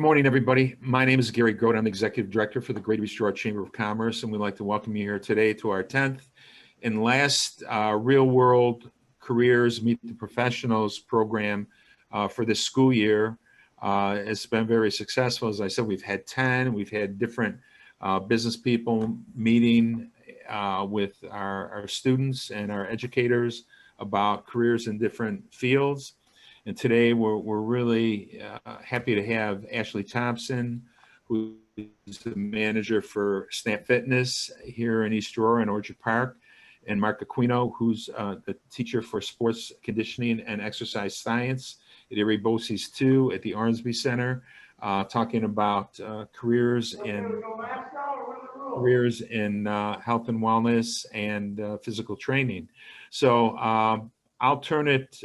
Good morning, everybody. My name is Gary Grote. I'm the Executive Director for the Greater Erie Chamber of Commerce, and we'd like to welcome you here today to our 10th and last Real World Careers Meet the Professionals program for this school year. It's been very successful. As I said, we've had 10. We've had different business people meeting with our students and our educators about careers in different fields. And today we're really happy to have Ashley Thompson, who is the manager for Snap Fitness here in East Aurora and Orchard Park, and Mark Acquino, who's the teacher for Sports Conditioning and Exercise Science at Erie BOCES 2 at the Ormsby Center, talking about careers in health and wellness and physical training. So I'll turn it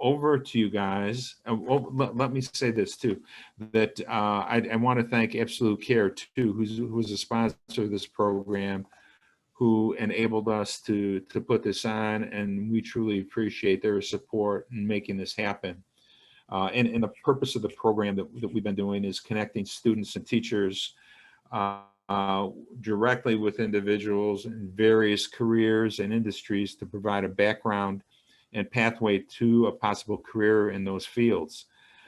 over to you guys. Let me say this too, that I want to thank Absolute Care too, who's a sponsor of this program, who enabled us to put this on, and we truly appreciate their support in making this happen. And the purpose of the program that we've been doing is connecting students and teachers directly with individuals in various careers and industries to provide a background and pathway to a possible career in those fields.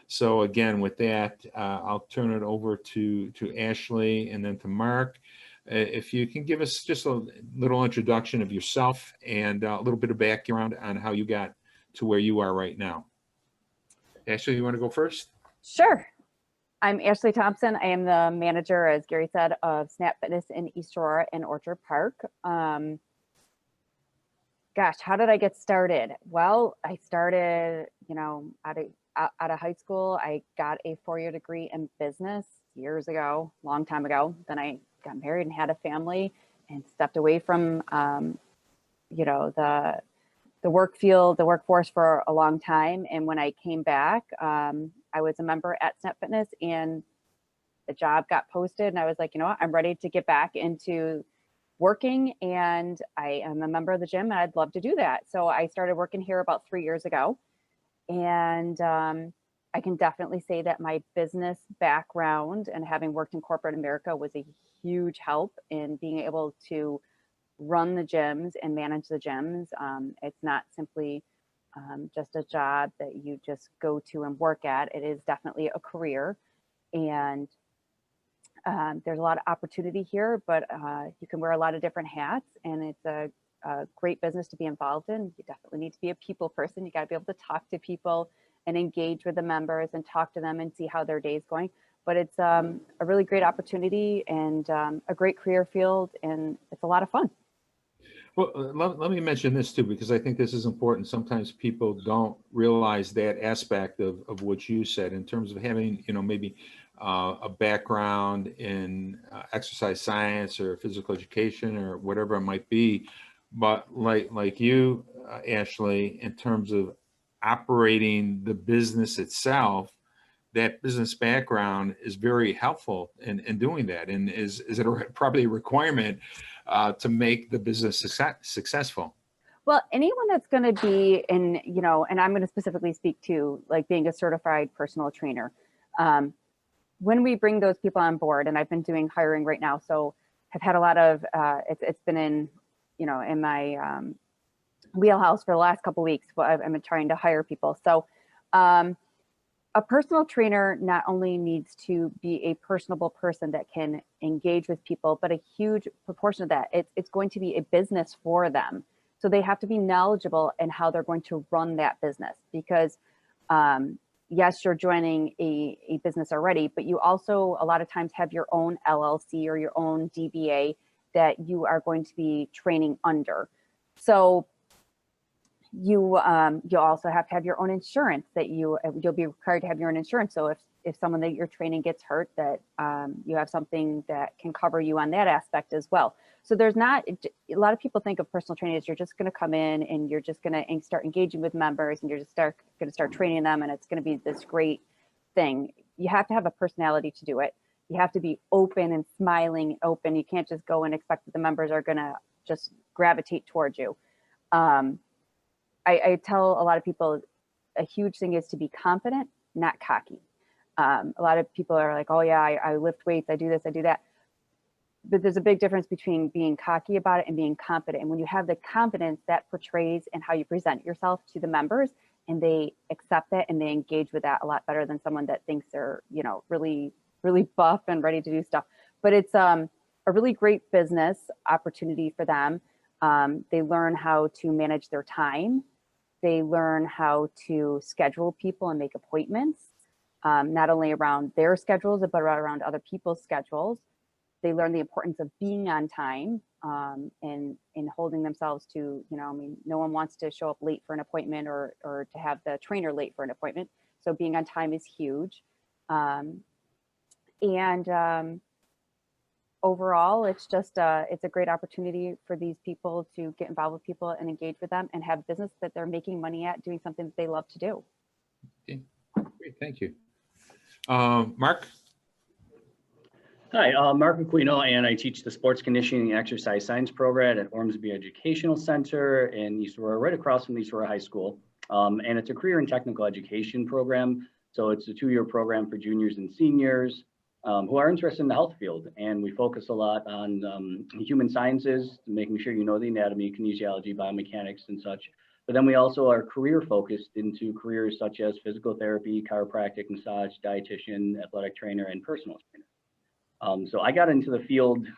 So again, with that, I'll turn it over to Ashley and then to Mark. If you can give us just a little introduction of yourself and a little bit of background on how you got to where you are right now. Ashley, you want to go first? Sure. I'm Ashley Thompson. I am the manager, as Gary said, of Snap Fitness in East Aurora and Orchard Park. Gosh, how did I get started? Well, I started, out of high school. I got a 4-year degree in business years ago, long time ago. Then I got married and had a family and stepped away from, the work field, the workforce for a long time. And when I came back, I was a member at Snap Fitness and the job got posted. And I was like, you know what, I'm ready to get back into working, and I am a member of the gym and I'd love to do that. So I started working here about 3 years ago. And I can definitely say that my business background and having worked in corporate America was a huge help in being able to run the gyms and manage the gyms. It's not simply just a job that you just go to and work at. It is definitely a career, and there's a lot of opportunity here, but you can wear a lot of different hats, and it's a great business to be involved in. You definitely need to be a people person. You got to be able to talk to people and engage with the members and talk to them and see how their day's going. But it's a really great opportunity and a great career field, and it's a lot of fun. Well, let me mention this too, because I think this is important. Sometimes people don't realize that aspect of what you said in terms of having, maybe a background in exercise science or physical education or whatever it might be. But like you, Ashley, in terms of operating the business itself, that business background is very helpful in doing that, and is it probably a requirement to make the business successful? Well, anyone that's going to be in, and I'm going to specifically speak to like being a certified personal trainer. When we bring those people on board, and I've been doing hiring right now, so I've had a lot of, it's been in, in my wheelhouse for the last couple of weeks. I've been trying to hire people. So a personal trainer not only needs to be a personable person that can engage with people, but a huge proportion of that, it's going to be a business for them. So they have to be knowledgeable in how they're going to run that business, because yes, you're joining a business already, but you also a lot of times have your own LLC or your own DBA that you are going to be training under. So you also have to have your own insurance, that you'll be required to have your own insurance. So if someone that you're training gets hurt, that you have something that can cover you on that aspect as well. So there's not, a lot of people think of personal training as you're just going to come in and you're just going to start engaging with members and you're just going to start training them and it's going to be this great thing. You have to have a personality to do it. You have to be open and smiling, open. You can't just go and expect that the members are going to just gravitate towards you. I tell a lot of people a huge thing is to be confident, not cocky. A lot of people are like, oh yeah, I lift weights, I do this, I do that. But there's a big difference between being cocky about it and being confident. And when you have the confidence, that portrays in how you present yourself to the members, and they accept it and they engage with that a lot better than someone that thinks they're, you know, really, really buff and ready to do stuff. But it's a really great business opportunity for them. They learn how to manage their time. They learn how to schedule people and make appointments, not only around their schedules, but around other people's schedules. They learn the importance of being on time, and holding themselves to, you know, I mean, no one wants to show up late for an appointment or to have the trainer late for an appointment. So being on time is huge. Overall, it's just it's a great opportunity for these people to get involved with people and engage with them and have business that they're making money at, doing something that they love to do. Okay. Great, thank you. Mark? Hi, Mark Acquino, and I teach the Sports Conditioning Exercise Science program at Ormsby Educational Center in East Aurora, right across from East Aurora High School. And it's a career and technical education program. So it's a 2-year program for juniors and seniors who are interested in the health field. And we focus a lot on human sciences, making sure you know the anatomy, kinesiology, biomechanics, and such. But then we also are career focused into careers such as physical therapy, chiropractic, massage, dietitian, athletic trainer, and personal trainer. So I got into the field a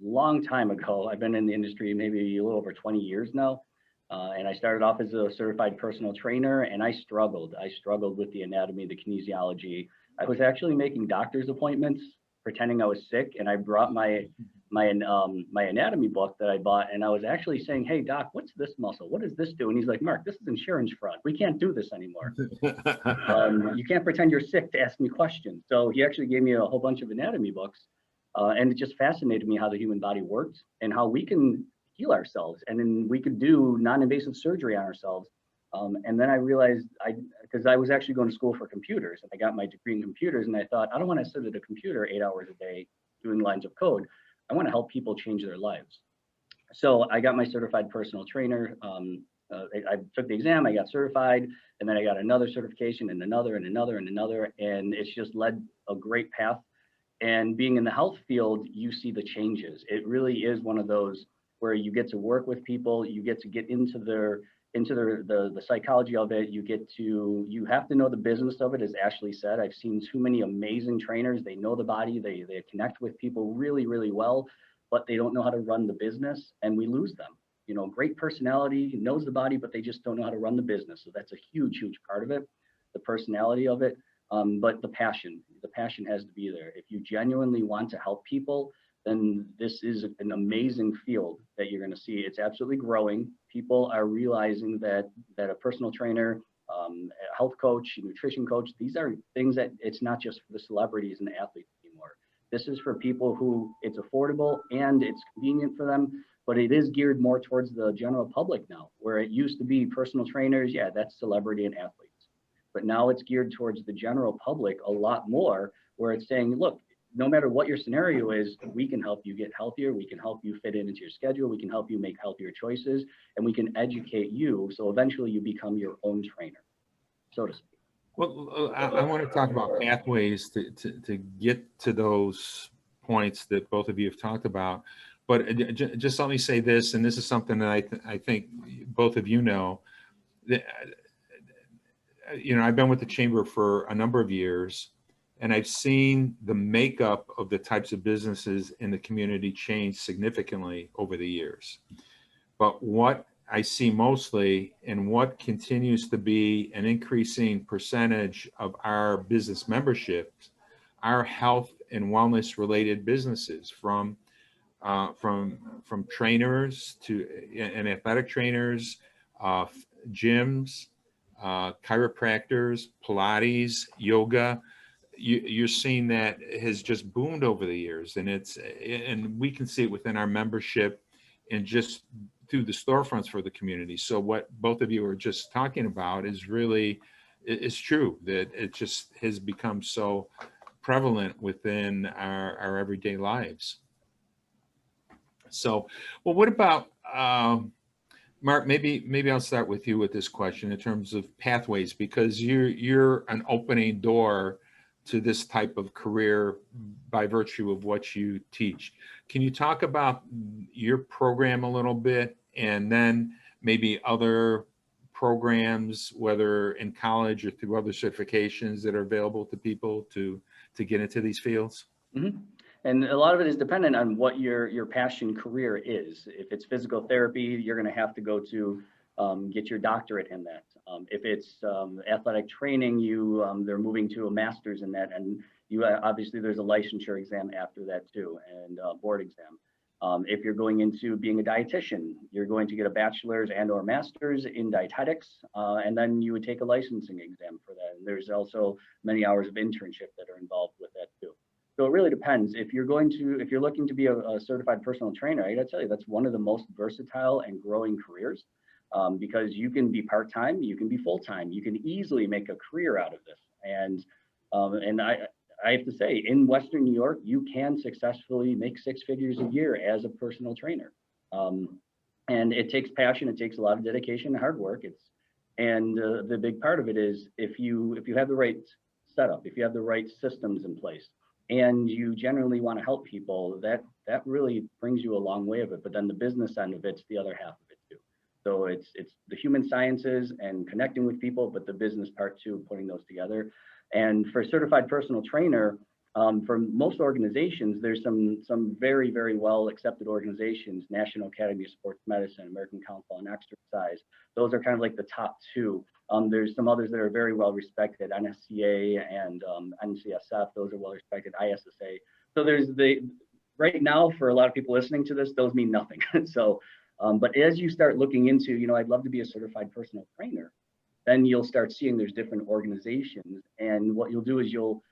long time ago. I've been in the industry maybe a little over 20 years now. And I started off as a certified personal trainer, and I struggled. I struggled with the anatomy, the kinesiology. I was actually making doctor's appointments, pretending I was sick, and I brought my anatomy book that I bought, and I was actually saying, hey, doc, what's this muscle? What does this do? And he's like, Mark, this is insurance fraud. We can't do this anymore. You can't pretend you're sick to ask me questions. So he actually gave me a whole bunch of anatomy books, and it just fascinated me how the human body works and how we can heal ourselves, and then we could do non-invasive surgery on ourselves. And then I realized, because I was actually going to school for computers, and I got my degree in computers, and I thought, I don't want to sit at a computer 8 hours a day doing lines of code. I want to help people change their lives. So I got my certified personal trainer. I took the exam, I got certified, and then I got another certification and another and another and another, and it's just led a great path. And being in the health field, you see the changes. It really is one of those where you get to work with people, you get to get into the psychology of it. You have to know the business of it, as Ashley said. I've seen too many amazing trainers. They know the body, they connect with people really, really well, but they don't know how to run the business, and we lose them. You know, great personality, knows the body, but they just don't know how to run the business. So that's a huge, huge part of it, the personality of it. But the passion has to be there. If you genuinely want to help people, then this is an amazing field that you're going to see. It's absolutely growing. People are realizing that a personal trainer, a health coach, a nutrition coach, these are things that it's not just for the celebrities and the athletes anymore. This is for people who it's affordable and it's convenient for them, but it is geared more towards the general public now, where it used to be personal trainers. Yeah, that's celebrity and athletes. But now it's geared towards the general public a lot more, where it's saying, look, no matter what your scenario is, we can help you get healthier. We can help you fit into your schedule. We can help you make healthier choices, and we can educate you. So eventually you become your own trainer, so to speak. Well, I want to talk about pathways to get to those points that both of you have talked about. But just let me say this, and this is something that I think both of you know. You know, I've been with the Chamber for a number of years, and I've seen the makeup of the types of businesses in the community change significantly over the years. But what I see mostly, and what continues to be an increasing percentage of our business memberships, are health and wellness related businesses, from trainers and athletic trainers, gyms, chiropractors, Pilates, yoga. You're seeing that has just boomed over the years, and we can see it within our membership and just through the storefronts for the community. So what both of you are just talking about is really, it's true that it just has become so prevalent within our everyday lives. So, well, what about, Mark, maybe I'll start with you with this question in terms of pathways, because you're an opening door to this type of career by virtue of what you teach. Can you talk about your program a little bit, and then maybe other programs, whether in college or through other certifications that are available to people to get into these fields? Mhm. And a lot of it is dependent on what your passion career is. If it's physical therapy, you're going to have to go to get your doctorate in that. If it's athletic training, they're moving to a master's in that, and obviously there's a licensure exam after that too, and a board exam. If you're going into being a dietitian, you're going to get a bachelor's and/or master's in dietetics, and then you would take a licensing exam for that. And there's also many hours of internship that are involved with that too. So it really depends. If you're looking to be a certified personal trainer, I gotta tell you, that's one of the most versatile and growing careers, because you can be part-time, you can be full-time, you can easily make a career out of this. And I have to say, in Western New York, you can successfully make 6 figures a year as a personal trainer. And it takes passion, it takes a lot of dedication and hard work. The big part of it is if you have the right setup, if you have the right systems in place, and you generally want to help people, that really brings you a long way of it. But then the business end of it's the other half of it too. So it's the human sciences and connecting with people, but the business part too, putting those together. And for certified personal trainer, for most organizations, there's some very, very well accepted organizations: National Academy of Sports Medicine, American Council on Exercise. Those are kind of like the top 2. There's some others that are very well respected: NSCA and NCSF. Those are well respected. ISSA. So right now, for a lot of people listening to this, those mean nothing. So, but as you start looking into, I'd love to be a certified personal trainer, then you'll start seeing there's different organizations, and what you'll do is you'll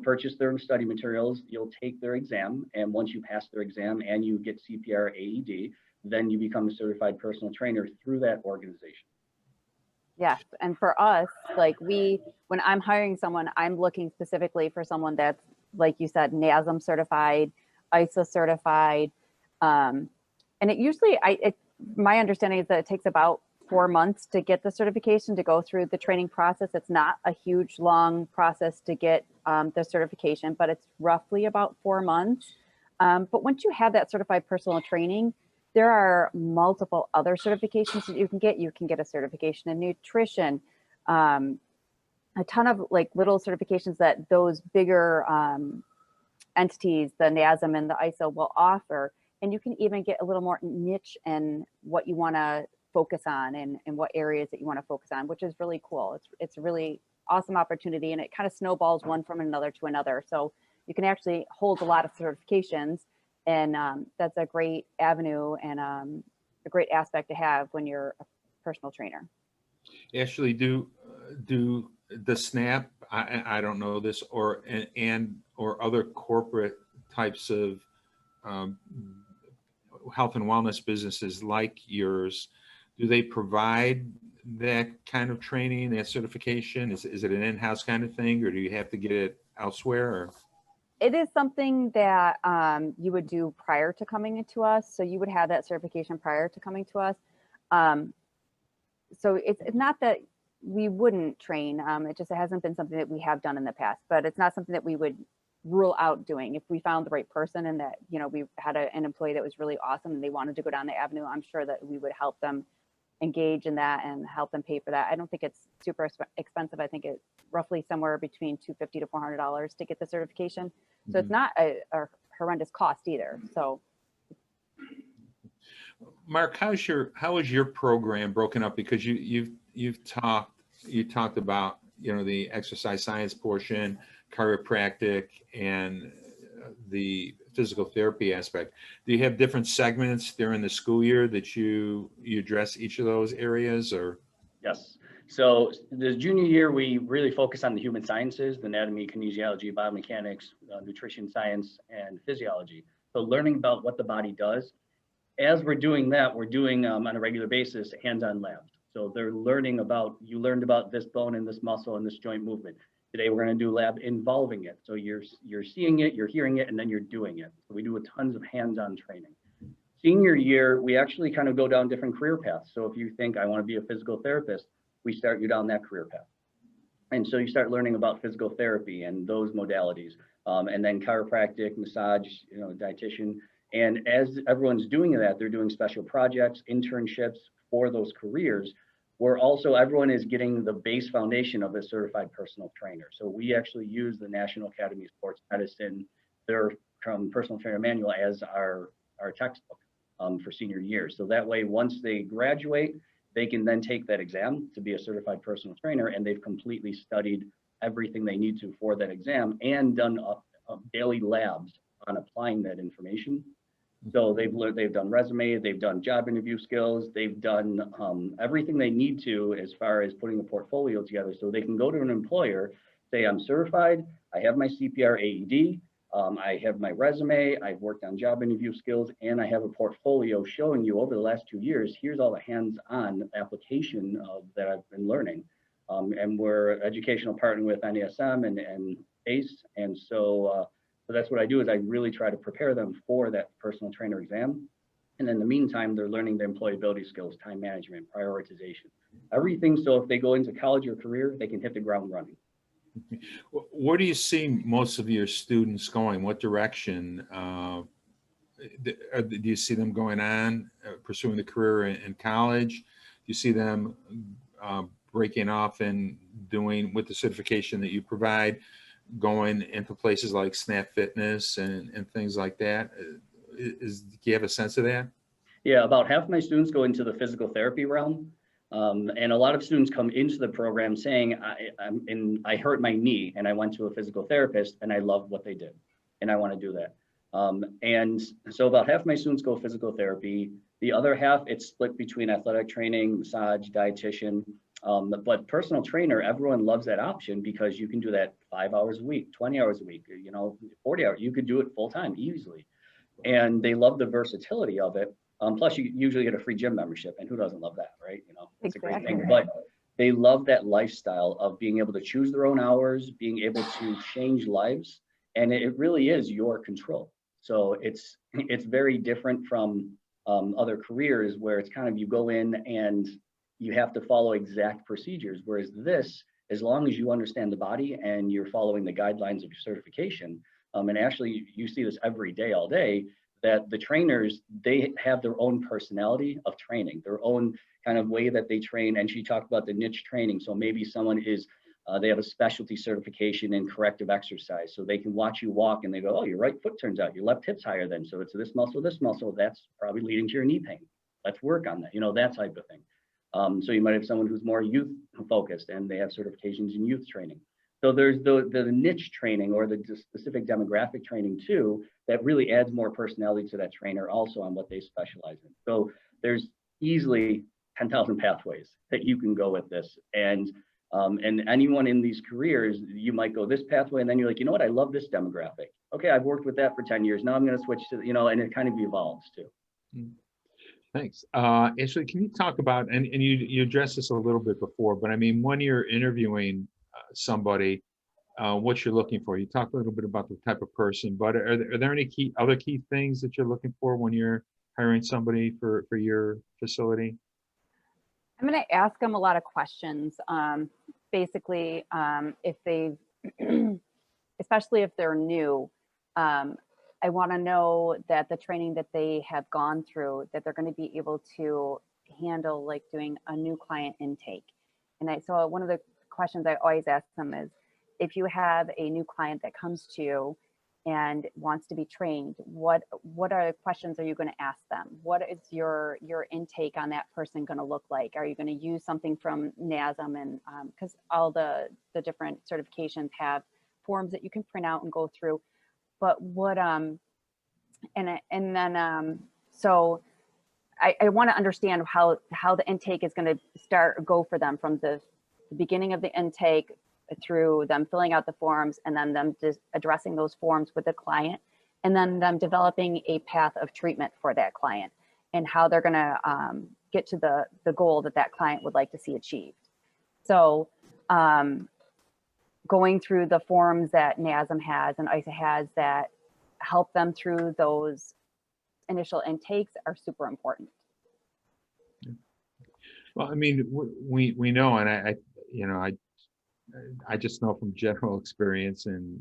purchase their study materials, you'll take their exam, and once you pass their exam and you get CPR AED, then you become a certified personal trainer through that organization. Yes, and for us, when I'm hiring someone, I'm looking specifically for someone that's, like you said, NASM certified, ISO certified, and it usually, my understanding is that it takes about 4 months to get the certification, to go through the training process. It's not a huge, long process to get the certification, but it's roughly about 4 months. But once you have that certified personal training, there are multiple other certifications that you can get. You can get a certification in nutrition, a ton of little certifications that those bigger entities, the NASM and the ISO, will offer. And you can even get a little more niche in what you want to focus on and what areas that you want to focus on, which is really cool. It's a really awesome opportunity, and it kind of snowballs one from another to another. So you can actually hold a lot of certifications, and that's a great avenue and a great aspect to have when you're a personal trainer. Ashley, do the SNAP, I don't know this, or other corporate types of health and wellness businesses like yours, do they provide that kind of training, that certification? Is it an in-house kind of thing, or do you have to get it elsewhere? Or? It is something that you would do prior to coming into us. So you would have that certification prior to coming to us. So it's not that we wouldn't train. It hasn't been something that we have done in the past, but it's not something that we would rule out doing. If we found the right person and that, we had an employee that was really awesome and they wanted to go down the avenue, I'm sure that we would help them engage in that and help them pay for that. I don't think it's super expensive. I think it's roughly somewhere between $250 to $400 to get the certification. So It's not a horrendous cost either. So, Mark, how is your program broken up? Because you talked about the exercise science portion, chiropractic, and the physical therapy aspect. Do you have different segments during the school year that you address each of those areas, or? Yes. So the junior year, we really focus on the human sciences, the anatomy, kinesiology, biomechanics, nutrition science, and physiology. So learning about what the body does. As we're doing that, we're doing on a regular basis hands-on labs. So they're learning you learned about this bone and this muscle and this joint movement. Today, we're going to do lab involving it. So you're seeing it, you're hearing it, and then you're doing it. So we do tons of hands-on training. Senior year, we actually kind of go down different career paths. So if you think I want to be a physical therapist, we start you down that career path. And so you start learning about physical therapy and those modalities, and then chiropractic, massage, dietitian. And as everyone's doing that, they're doing special projects, internships for those careers, where also everyone is getting the base foundation of a certified personal trainer. So we actually use the National Academy of Sports Medicine, their personal trainer manual, as our textbook for senior year. So that way, once they graduate, they can then take that exam to be a certified personal trainer, and they've completely studied everything they need to for that exam and done daily labs on applying that information. So they've done resume, they've done job interview skills, they've done everything they need to as far as putting a portfolio together, so they can go to an employer, say, I'm certified, I have my CPR AED, I have my resume, I've worked on job interview skills, and I have a portfolio showing you over the last 2 years, here's all the hands-on application that I've been learning. And we're educational partner with NASM and ACE. And so that's what I do, is I really try to prepare them for that personal trainer exam. And in the meantime, they're learning the employability skills, time management, prioritization, everything. So if they go into college or career, they can hit the ground running. Where do you see most of your students going? What direction do you see them going on, pursuing the career in college? Do you see them breaking off and doing, with the certification that you provide, going into places like Snap Fitness and things like that? Do you have a sense of that? Yeah, about half of my students go into the physical therapy realm. And a lot of students come into the program saying, I hurt my knee and I went to a physical therapist and I love what they did and I want to do that. And so about half of my students go physical therapy. The other half, it's split between athletic training, massage, dietitian. But personal trainer, everyone loves that option because you can do that 5 hours a week, 20 hours a week, 40 hours. You could do it full time easily. And they love the versatility of it. Plus, you usually get a free gym membership, and who doesn't love that, right? It's a great thing. But they love that lifestyle of being able to choose their own hours, being able to change lives, and it really is your control. So it's very different from other careers where it's kind of, you go in and you have to follow exact procedures. Whereas this, as long as you understand the body and you're following the guidelines of your certification, and Ashley, you see this every day, all day, that the trainers, they have their own personality of training, their own kind of way that they train. And she talked about the niche training. So maybe someone is, they have a specialty certification in corrective exercise. So they can watch you walk and they go, oh, your right foot turns out, your left hip's higher then. So it's this muscle, that's probably leading to your knee pain. Let's work on that, that type of thing. So you might have someone who's more youth focused and they have certifications in youth training. So there's the niche training or the specific demographic training too, that really adds more personality to that trainer also on what they specialize in. So there's easily 10,000 pathways that you can go with this. And anyone in these careers, you might go this pathway and then you're like, you know what, I love this demographic. Okay, I've worked with that for 10 years. Now I'm going to switch to, and it kind of evolves too. Thanks. Ashley, can you talk about, and you addressed this a little bit before, but I mean, when you're interviewing somebody, what you're looking for, you talked a little bit about the type of person, but are there any other key things that you're looking for when you're hiring somebody for your facility? I'm going to ask them a lot of questions. Basically, if they, especially if they're new, I want to know that the training that they have gone through, that they're going to be able to handle, like doing a new client intake. And so one of the questions I always ask them is, if you have a new client that comes to you and wants to be trained, what are the questions are you going to ask them? What is your intake on that person going to look like? Are you going to use something from NASM? And because all the different certifications have forms that you can print out and go through. But what so I want to understand how the intake is going to go for them from the beginning of the intake through them filling out the forms, and then them just addressing those forms with the client, and then them developing a path of treatment for that client and how they're going to get to the goal that client would like to see achieved. So going through the forms that NASM has and ISA has that help them through those initial intakes are super important. Well, I mean, we know, and I I just know from general experience and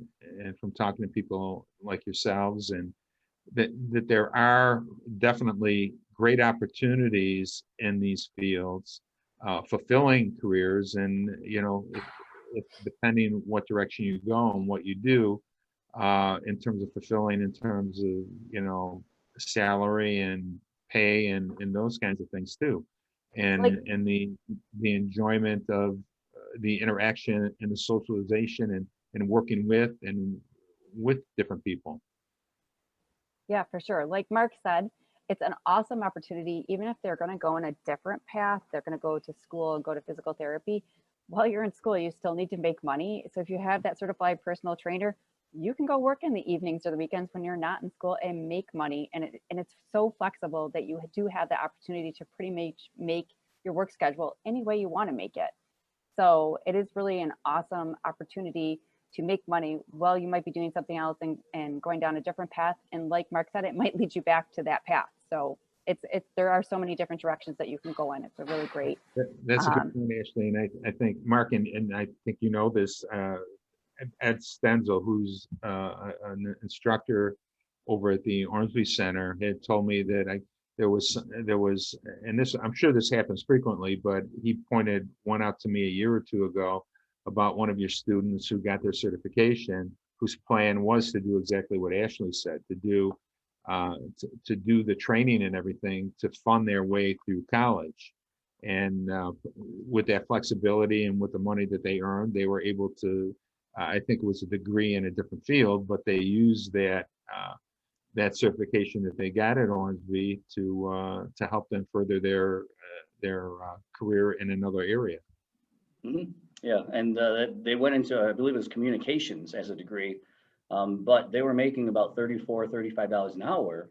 from talking to people like yourselves, and that there are definitely great opportunities in these fields, fulfilling careers, and if depending what direction you go and what you do, in terms of fulfilling, in terms of salary and pay and those kinds of things too, and Like, the enjoyment of the interaction and the socialization and working with different people. yeah, for sure. Like Mark said, it's an awesome opportunity. Even if they're going to go in a different path, they're going to go to school and go to physical therapy. While you're in school, you still need to make money. So if you have that certified personal trainer, you can go work in the evenings or the weekends when you're not in school and make money. And it's so flexible that you do have the opportunity to pretty much make your work schedule any way you want to make it. So it is really an awesome opportunity to make money while you might be doing something else and going down a different path. And like Mark said, it might lead you back to that path. So there are so many different directions that you can go in. It's a really great. That's a good point, Ashley. And I think Mark, and I think this, Ed Stenzel, who's an instructor over at the Ormsby Center, had told me that there was, and this, I'm sure this happens frequently, but he pointed one out to me a year or two ago about one of your students who got their certification, whose plan was to do exactly what Ashley said, to do the training and everything to fund their way through college. And with that flexibility and with the money that they earned, they were able to, I think it was a degree in a different field, but they used that certification that they got at Ormsby to help them further their career in another area. Mm-hmm. Yeah, and they went into, I believe it was communications as a degree, but they were making about $35 an hour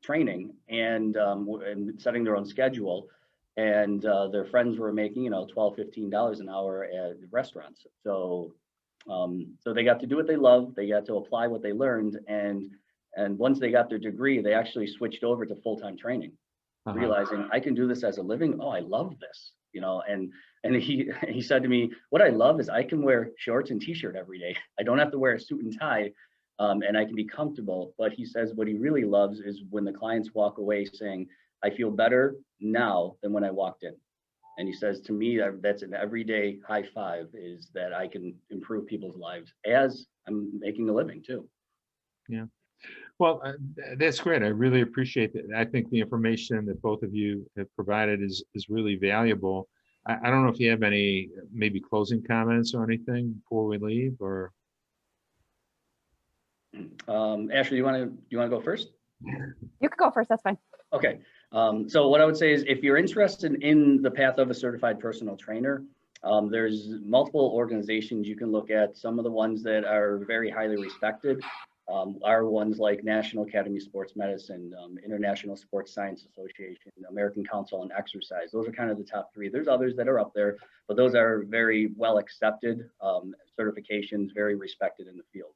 training and setting their own schedule. And their friends were making, $12, $15 an hour at restaurants. So they got to do what they love. They got to apply what they learned. And once they got their degree, they actually switched over to full-time training, realizing I can do this as a living. Oh, I love this, and he said to me, what I love is I can wear shorts and t-shirt every day. I don't have to wear a suit and tie, and I can be comfortable. But he says what he really loves is when the clients walk away saying, I feel better now than when I walked in. And he says, to me, that's an everyday high five, is that I can improve people's lives as I'm making a living too. Yeah. Well, that's great. I really appreciate that. I think the information that both of you have provided is really valuable. I don't know if you have any maybe closing comments or anything before we leave, or. Ashley, you want to go first? You could go first. That's fine. Okay. So what I would say is, if you're interested in the path of a certified personal trainer, there's multiple organizations you can look at. Some of the ones that are very highly respected are ones like National Academy of Sports Medicine, International Sports Science Association, American Council on Exercise. Those are kind of the top three. There's others that are up there, but those are very well accepted certifications, very respected in the field.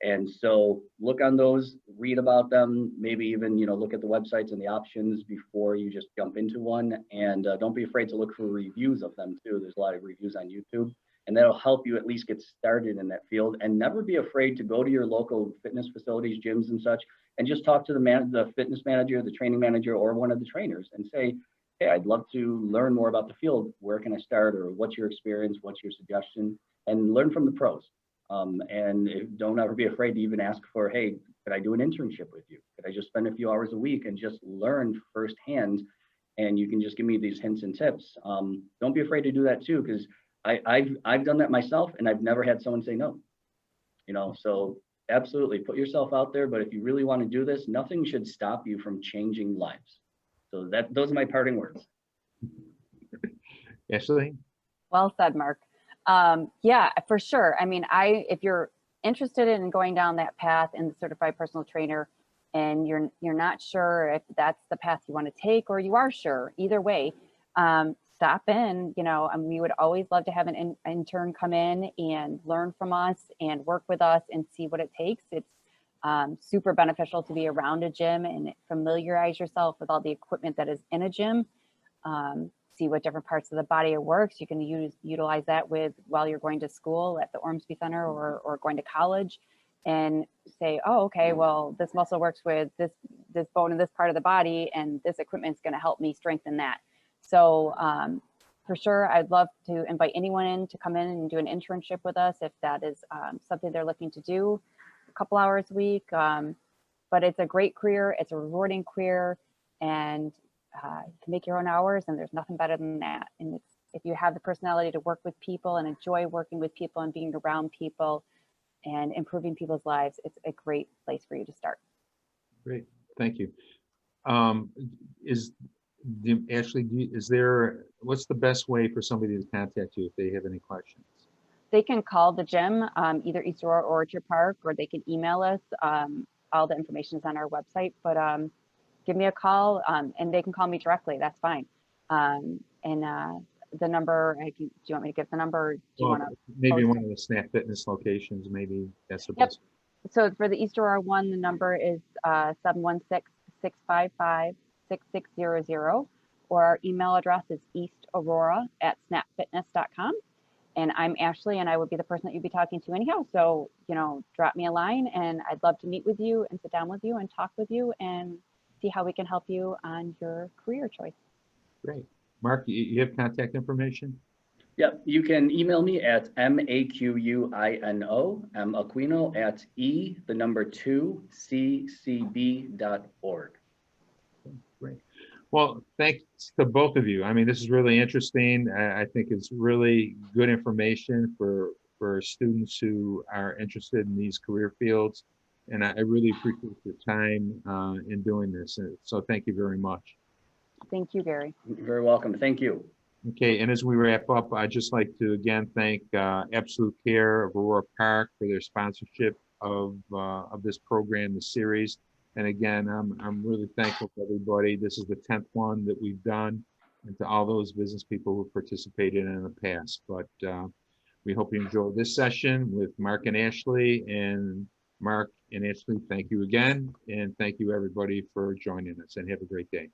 And so look on those, read about them, maybe even, look at the websites and the options before you just jump into one. And don't be afraid to look for reviews of them too. There's a lot of reviews on YouTube, and that'll help you at least get started in that field. And never be afraid to go to your local fitness facilities, gyms and such, and just talk to the fitness manager, the training manager, or one of the trainers and say, hey, I'd love to learn more about the field. Where can I start? Or what's your experience? What's your suggestion? And learn from the pros. And don't ever be afraid to even ask for, hey, could I do an internship with you? Could I just spend a few hours a week and just learn firsthand? And you can just give me these hints and tips. Don't be afraid to do that too, because I've done that myself, and I've never had someone say no. So absolutely put yourself out there. But if you really want to do this, nothing should stop you from changing lives. So those are my parting words. Ashley? Well said, Mark. Yeah, for sure. I mean, if you're interested in going down that path in the certified personal trainer, and you're not sure if that's the path you want to take, or you are sure, either way, stop in. And we would always love to have an intern come in and learn from us and work with us and see what it takes. It's super beneficial to be around a gym and familiarize yourself with all the equipment that is in a gym. see what different parts of the body it works. You can utilize that while you're going to school at the Ormsby Center or going to college, and say, oh, okay, well, this muscle works with this bone in this part of the body, and this equipment is going to help me strengthen that. So for sure, I'd love to invite anyone in to come in and do an internship with us if that is something they're looking to do, a couple hours a week. But it's a great career, it's a rewarding career, and you can make your own hours, and there's nothing better than that. And if you have the personality to work with people and enjoy working with people and being around people and improving people's lives, it's a great place for you to start. Great, thank you. Ashley, what's the best way for somebody to contact you if they have any questions? They can call the gym, either East Aurora or Orchard Park, or they can email us. All the information is on our website, but give me a call, and they can call me directly. That's fine. The number, do you want me to give the number? Or do you want to maybe one of the Snap Fitness locations, maybe that's the Yep. best. So for the East Aurora one, the number is 716-655-6600, or our email address is eastaurora@snapfitness.com. And I'm Ashley, and I would be the person that you'd be talking to anyhow. So, drop me a line, and I'd love to meet with you and sit down with you and talk with you and see how we can help you on your career choice. Great. Mark, you have contact information? Yep, you can email me at maquino@2ccb.org. Great. Well, thanks to both of you. I mean, this is really interesting. I think it's really good information for students who are interested in these career fields. And I really appreciate your time in doing this. So thank you very much. Thank you, Gary. You're very welcome. Thank you. Okay, and as we wrap up, I'd just like to again thank Absolute Care of Aurora Park for their sponsorship of this program, the series. And again, I'm really thankful to everybody. This is the 10th one that we've done, and to all those business people who participated in the past. But we hope you enjoyed this session with Mark and Ashley. And Mark and Ashley, thank you again, and thank you everybody for joining us, and have a great day.